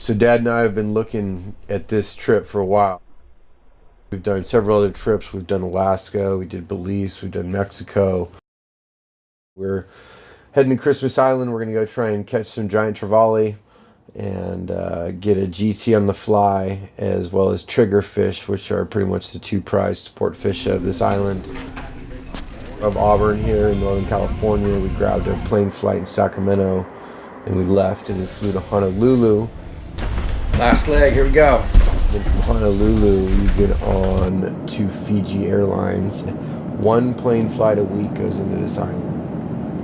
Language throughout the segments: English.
So Dad and I have been looking at this trip for a while. We've done several other trips. We've done Alaska, we did Belize, we've done Mexico. We're heading to Christmas Island. We're going to go try and catch some giant trevally and get a GT on the fly, as well as triggerfish, which are pretty much the two prized sport fish of this island. Of Auburn here in Northern California, we grabbed a plane flight in Sacramento and we left and we flew to Honolulu. Last leg, here we go. Then from Honolulu, we get on to Fiji Airlines. One plane flight a week goes into this island.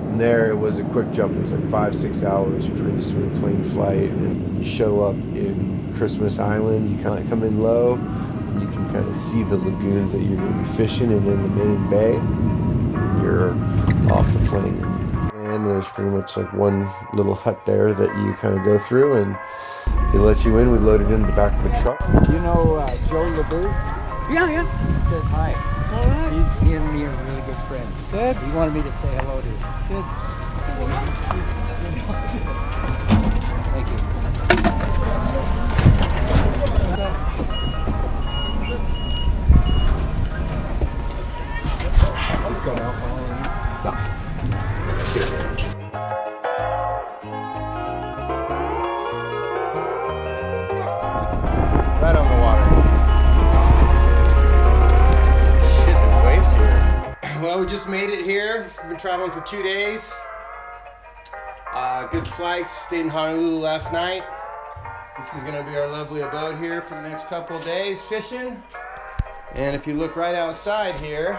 And there it was a quick jump. It was like 5-6 hours, pretty smooth plane flight. And you show up in Christmas Island, you kind of come in low, and you can kind of see the lagoons that you're going to be fishing in the main bay. You're off the plane. And there's pretty much like one little hut there that you kind of go through, and they let you in. We loaded into the back of a truck. You know Joe LeBoux? Yeah. He says hi. All right. He and me are really good friends. Good. He wanted me to say hello to you. Good. Thank you. He's got alcohol in it. Right on the water. Shit, there's waves here. Well, we just made it here. We've been traveling for 2 days. Good flights. Stayed in Honolulu last night. This is going to be our lovely abode here for the next couple of days fishing. And if you look right outside here,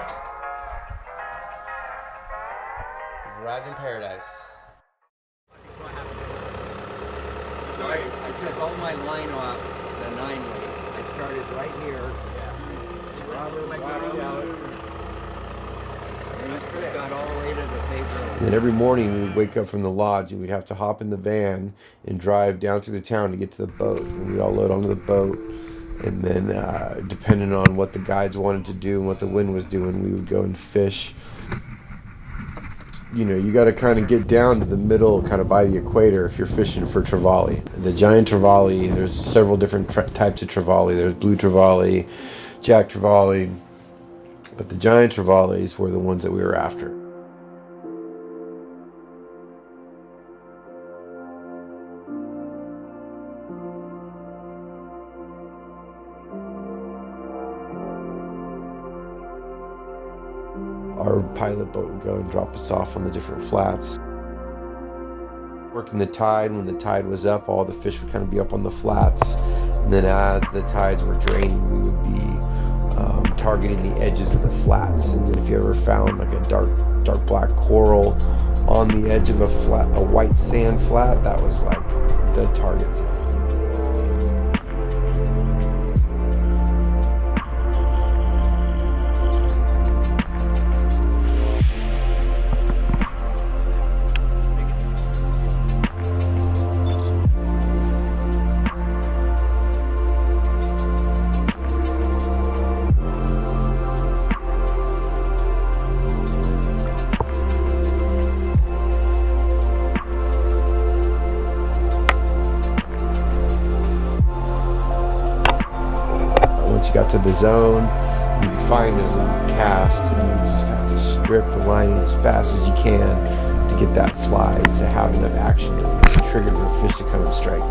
we've arrived in paradise. So I took all my line off the 9-weight. I started right here. And got all the way to the paper. And then every morning we would wake up from the lodge and we'd have to hop in the van and drive down through the town to get to the boat. And we'd all load onto the boat. And then depending on what the guides wanted to do and what the wind was doing, we would go and fish. You know, you got to kind of get down to the middle, kind of by the equator if you're fishing for trevally. The giant trevally, there's several different types of trevally. There's blue trevally, jack trevally, but the giant trevallies were the ones that we were after. Our pilot boat would go and drop us off on the different flats. Working the tide, when the tide was up, all the fish would kind of be up on the flats. And then as the tides were draining, we would be targeting the edges of the flats. And then if you ever found like a dark black coral on the edge of a white sand flat, that was like the target zone. You got to the zone, you can find it and cast, and you just have to strip the line as fast as you can to get that fly to have enough action to trigger the fish to come and strike.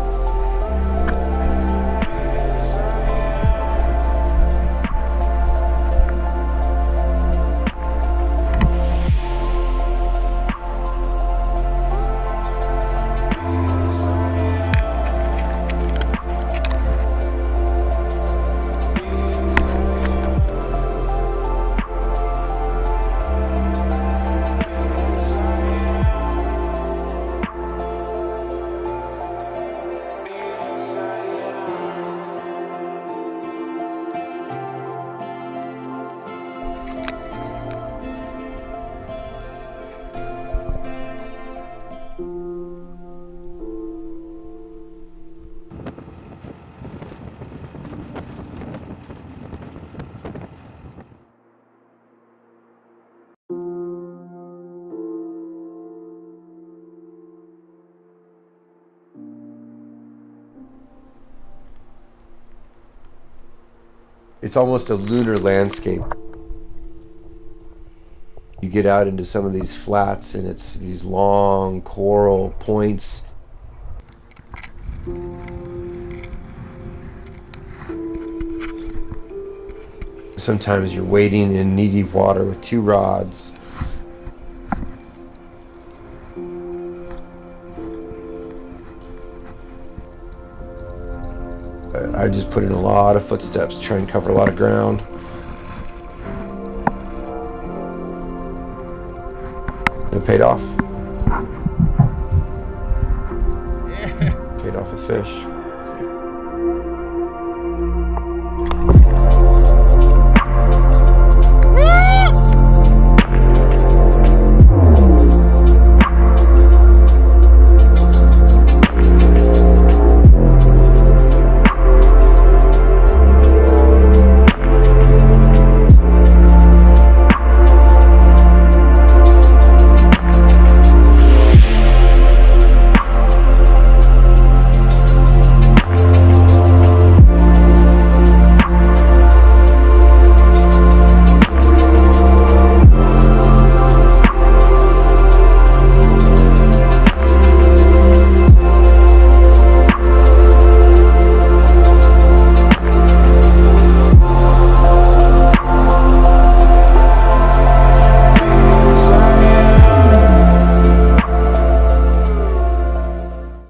It's almost a lunar landscape. You get out into some of these flats and it's these long coral points. Sometimes you're wading in knee-deep water with 2 rods. I just put in a lot of footsteps, trying to cover a lot of ground. And it paid off. Yeah. Paid off with fish.